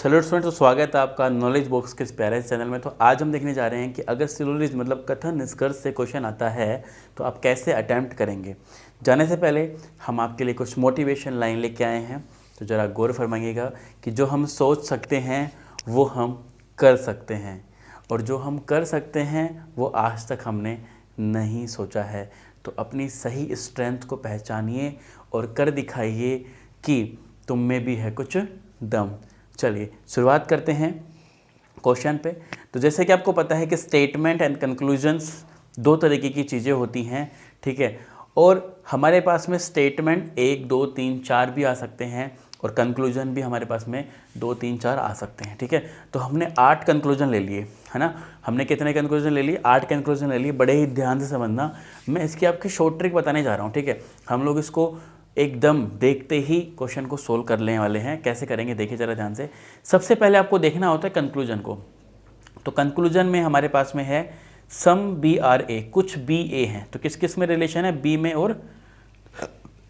Hello students, तो स्वागत है आपका नॉलेज बॉक्स के इस प्यारे चैनल में। तो आज हम देखने जा रहे हैं कि अगर सिलोजिज्म मतलब कथन निष्कर्ष से क्वेश्चन आता है तो आप कैसे अटैम्प्ट करेंगे। जाने से पहले हम आपके लिए कुछ मोटिवेशन लाइन लेके आए हैं, तो ज़रा गौर फरमाइएगा कि जो हम सोच सकते हैं वो हम कर सकते हैं, और जो हम कर सकते हैं वो आज तक हमने नहीं सोचा है। तो अपनी सही स्ट्रेंथ को पहचानिए और कर दिखाइए कि तुम में भी है कुछ दम। चलिए शुरुआत करते हैं क्वेश्चन पे। तो जैसे कि आपको पता है कि स्टेटमेंट एंड कंक्लूजन्स दो तरीके की चीज़ें होती हैं, ठीक है। और हमारे पास में स्टेटमेंट 1, 2, 3, 4 भी आ सकते हैं और कंक्लूजन भी हमारे पास में 2, 3, 4 आ सकते हैं, ठीक है। तो हमने 8 कंक्लूजन ले लिए, है ना। हमने कितने कंक्लूजन ले लिए? 8 कंक्लूजन ले लिए। बड़े ही ध्यान से समझना, मैं इसकी आपकी शॉर्ट ट्रिक बताने जा रहा हूँ, ठीक है। हम लोग इसको एकदम देखते ही क्वेश्चन को सोल्व कर लेने वाले हैं। कैसे करेंगे देखिए ज़रा ध्यान से। सबसे पहले आपको देखना होता है कंक्लूजन को। तो कंक्लूजन में हमारे पास में है सम बी आर ए, कुछ बी ए हैं। तो किस किस में रिलेशन है? बी में और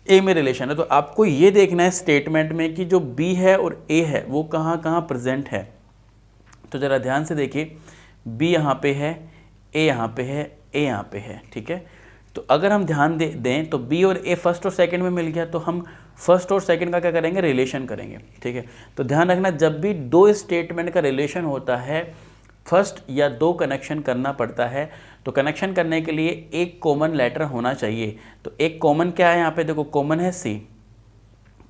ए में रिलेशन है। तो आपको ये देखना है स्टेटमेंट में कि जो बी है और ए है वो कहाँ कहाँ प्रेजेंट है। तो ज़रा ध्यान से देखिए, बी यहाँ पे है, ए यहाँ पे है, ए यहाँ पे है, ठीक है। तो अगर हम ध्यान दें तो बी और ए फर्स्ट और सेकंड में मिल गया, तो हम फर्स्ट और सेकंड का क्या करेंगे? रिलेशन करेंगे, ठीक है। तो ध्यान रखना, जब भी दो स्टेटमेंट का रिलेशन होता है, फर्स्ट या दो कनेक्शन करना पड़ता है। तो कनेक्शन करने के लिए एक कॉमन लेटर होना चाहिए। तो एक कॉमन क्या है यहाँ पे? देखो कॉमन है सी।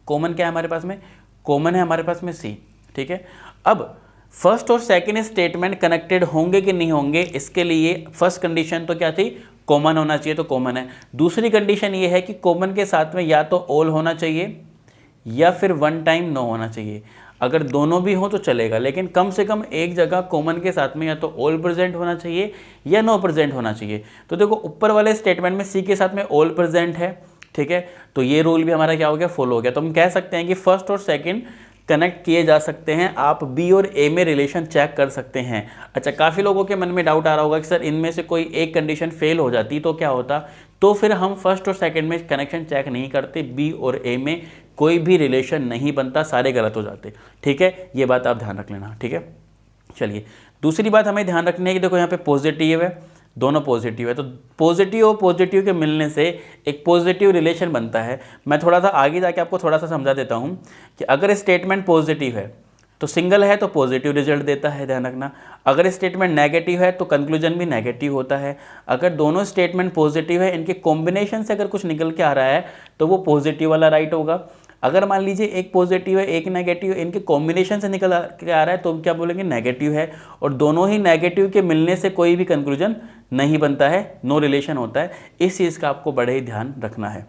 कॉमन क्या है हमारे पास में? कॉमन है हमारे पास में सी, ठीक है। अब फर्स्ट और सेकंड स्टेटमेंट कनेक्टेड होंगे कि नहीं होंगे, इसके लिए फर्स्ट कंडीशन तो क्या थी? कॉमन होना चाहिए, तो कॉमन है। दूसरी कंडीशन ये है कि कॉमन के साथ में या तो ऑल होना चाहिए या फिर वन टाइम नो होना चाहिए। अगर दोनों भी हो तो चलेगा, लेकिन कम से कम एक जगह कॉमन के साथ में या तो ऑल प्रेजेंट होना चाहिए या नो प्रेजेंट होना चाहिए। तो देखो ऊपर वाले स्टेटमेंट में सी के साथ में ऑल प्रेजेंट है, ठीक है। तो ये रूल भी हमारा क्या हो गया? फॉलो हो गया। तो हम कह सकते हैं कि फर्स्ट और सेकंड कनेक्ट किए जा सकते हैं। आप बी और ए में रिलेशन चेक कर सकते हैं। अच्छा, काफ़ी लोगों के मन में डाउट आ रहा होगा कि सर इनमें से कोई एक कंडीशन फेल हो जाती तो क्या होता? तो फिर हम फर्स्ट और सेकंड में कनेक्शन चेक नहीं करते, बी और ए में कोई भी रिलेशन नहीं बनता, सारे गलत हो जाते, ठीक है। ये बात आप ध्यान रख लेना, ठीक है। चलिए दूसरी बात हमें ध्यान रखनी है कि देखो यहाँ पे पॉजिटिव है, दोनों पॉजिटिव है। तो पॉजिटिव और पॉजिटिव के मिलने से एक पॉजिटिव रिलेशन बनता है। मैं थोड़ा सा आगे जाके आपको थोड़ा सा समझा देता हूँ कि अगर स्टेटमेंट पॉजिटिव है तो सिंगल है तो पॉजिटिव रिजल्ट देता है, ध्यान रखना। अगर स्टेटमेंट नेगेटिव है तो कंक्लूजन भी नेगेटिव होता है। अगर दोनों स्टेटमेंट पॉजिटिव है, इनके कॉम्बिनेशन से अगर कुछ निकल के आ रहा है तो वो पॉजिटिव वाला राइट होगा। अगर मान लीजिए एक पॉजिटिव है एक नेगेटिव, इनके कॉम्बिनेशन से निकल के आ रहा है तो क्या बोलेंगे? नेगेटिव है। और दोनों ही नेगेटिव के मिलने से कोई भी कंक्लूजन नहीं बनता है, नो रिलेशन होता है। इस चीज़ का आपको बड़े ही ध्यान रखना है।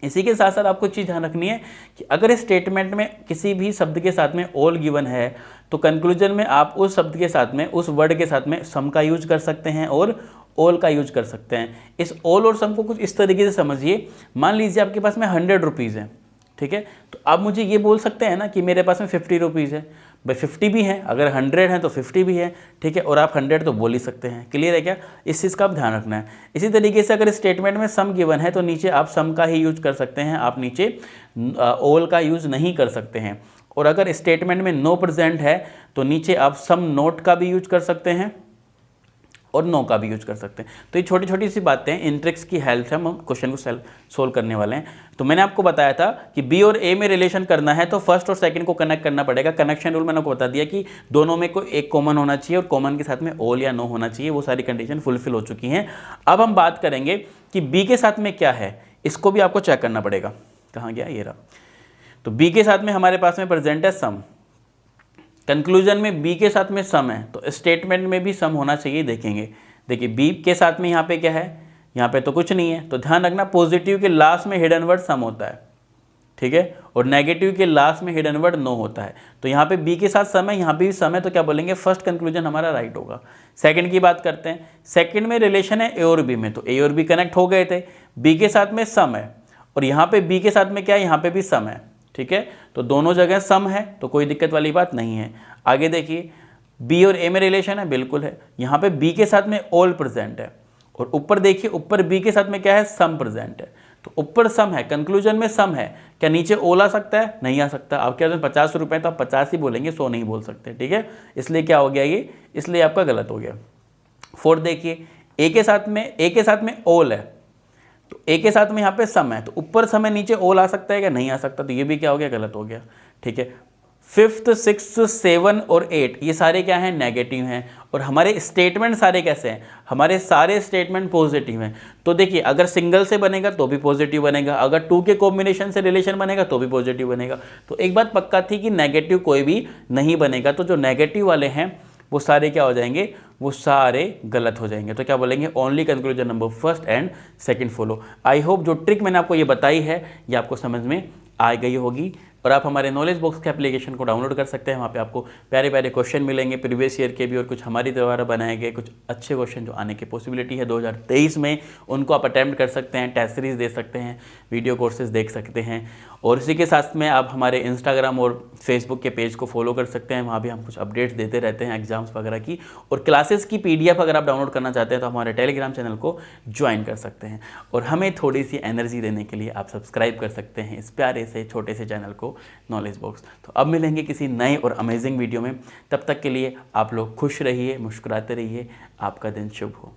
इसी के साथ साथ आपको चीज़ ध्यान रखनी है कि अगर स्टेटमेंट में किसी भी शब्द के साथ में ऑल गिवन है तो कंक्लूजन में आप उस शब्द के साथ में, उस वर्ड के साथ में सम का यूज कर सकते हैं और ऑल का यूज कर सकते हैं। इस ऑल और सम को कुछ इस तरीके से समझिए। मान लीजिए आपके पास में 100 रुपीज़ है, ठीक है। तो आप मुझे ये बोल सकते हैं ना कि मेरे पास में 50 रुपीज़ है। भाई 50 भी है, अगर 100 है तो 50 भी है, ठीक है। और आप 100 तो बोल ही सकते हैं। क्लियर है क्या? इस चीज़ का आप ध्यान रखना है। इसी तरीके से अगर स्टेटमेंट में सम गिवन है तो नीचे आप सम का ही यूज कर सकते हैं, आप नीचे ऑल का यूज नहीं कर सकते हैं। और अगर स्टेटमेंट में नो प्रेजेंट है तो नीचे आप सम नोट का भी यूज कर सकते हैं और नो का भी यूज कर सकते हैं। तो ये छोटी छोटी सी बातें, इन ट्रिक्स की हेल्प से हम क्वेश्चन को सोल्व करने वाले हैं। तो मैंने आपको बताया था कि बी और ए में रिलेशन करना है तो फर्स्ट और सेकंड को कनेक्ट करना पड़ेगा। कनेक्शन रूल मैंने आपको बता दिया कि दोनों में कोई एक कॉमन होना चाहिए और कॉमन के साथ में ऑल या नो होना चाहिए। वो सारी कंडीशन फुलफिल हो चुकी हैं। अब हम बात करेंगे कि बी के साथ में क्या है, इसको भी आपको चेक करना पड़ेगा। कहाँ गया? ये रहा। तो बी के साथ में हमारे पास में प्रेजेंट है सम। कंक्लूजन में बी के साथ में सम है तो स्टेटमेंट में भी सम होना चाहिए। देखेंगे, देखिए बी के साथ में यहाँ पे क्या है? यहाँ पे तो कुछ नहीं है। तो ध्यान रखना, पॉजिटिव के लास्ट में हिडन वर्ड सम होता है, ठीक है। और नेगेटिव के लास्ट में हिडन वर्ड नो होता है। तो यहाँ पे बी के साथ सम है, यहाँ पे भी सम है, तो क्या बोलेंगे? फर्स्ट कंक्लूजन हमारा राइट होगा। सेकंड की बात करते हैं। सेकंड में रिलेशन है ए और बी में, तो ए और बी कनेक्ट हो गए थे। बी के साथ में सम है और यहाँ पे बी के साथ में क्या है? यहाँ पे भी सम है, ठीक है। तो दोनों जगह सम है तो कोई दिक्कत वाली बात नहीं है। आगे देखिए, बी और ए में रिलेशन है, बिल्कुल है। यहाँ पे बी के साथ में ऑल प्रेजेंट है और ऊपर देखिए, ऊपर बी के साथ में क्या है? सम प्रेजेंट है। तो ऊपर सम है, कंक्लूजन में सम है, क्या नीचे ओल आ सकता है? नहीं आ सकता। आपके पास 50 रुपए तो आप 50 ही बोलेंगे, 100 नहीं बोल सकते, ठीक है। इसलिए क्या हो गया ये, इसलिए आपका गलत हो गया। फोर्थ देखिए, ए के साथ में ओल है, तो ए के साथ में यहाँ पे सम है, तो ऊपर सम है नीचे ओल आ सकता है क्या? नहीं आ सकता, तो ये भी क्या हो गया, गलत हो गया, ठीक है। फिफ्थ, सिक्स, 7 और 8 ये सारे क्या हैं, नेगेटिव हैं। और हमारे स्टेटमेंट सारे कैसे हैं, हमारे सारे स्टेटमेंट पॉजिटिव हैं। तो देखिए, अगर सिंगल से बनेगा तो भी पॉजिटिव बनेगा, अगर 2 के कॉम्बिनेशन से रिलेशन बनेगा तो भी पॉजिटिव बनेगा। तो एक बात पक्का थी कि नेगेटिव कोई भी नहीं बनेगा। तो जो नेगेटिव वाले हैं वो सारे क्या हो जाएंगे, वो सारे गलत हो जाएंगे। तो क्या बोलेंगे, only conclusion number first and second follow. I hope जो ट्रिक मैंने आपको ये बताई है ये आपको समझ में आ गई होगी। और आप हमारे नॉलेज बॉक्स के एप्लीकेशन को डाउनलोड कर सकते हैं। वहाँ पे आपको प्यारे प्यारे क्वेश्चन मिलेंगे, प्रीवियस ईयर के भी और कुछ हमारी द्वारा बनाए गए कुछ अच्छे क्वेश्चन जो आने की पॉसिबिलिटी है 2023 में, उनको आप अटैम्प्ट कर सकते हैं, टेस्ट सीरीज दे सकते हैं, वीडियो कोर्सेज देख सकते हैं। और इसी के साथ में आप हमारे इंस्टाग्राम और फेसबुक के पेज को फॉलो कर सकते हैं, वहाँ भी हम कुछ अपडेट्स देते रहते हैं एग्जाम्स वगैरह की। और क्लासेस की PDF अगर आप डाउनलोड करना चाहते हैं तो हमारे टेलीग्राम चैनल को ज्वाइन कर सकते हैं। और हमें थोड़ी सी एनर्जी देने के लिए आप सब्सक्राइब कर सकते हैं इस प्यारे से छोटे से चैनल को, नॉलेज बॉक्स। तो अब मिलेंगे किसी नए और अमेजिंग वीडियो में, तब तक के लिए आप लोग खुश रहिए, मुस्कुराते रहिए, आपका दिन शुभ हो।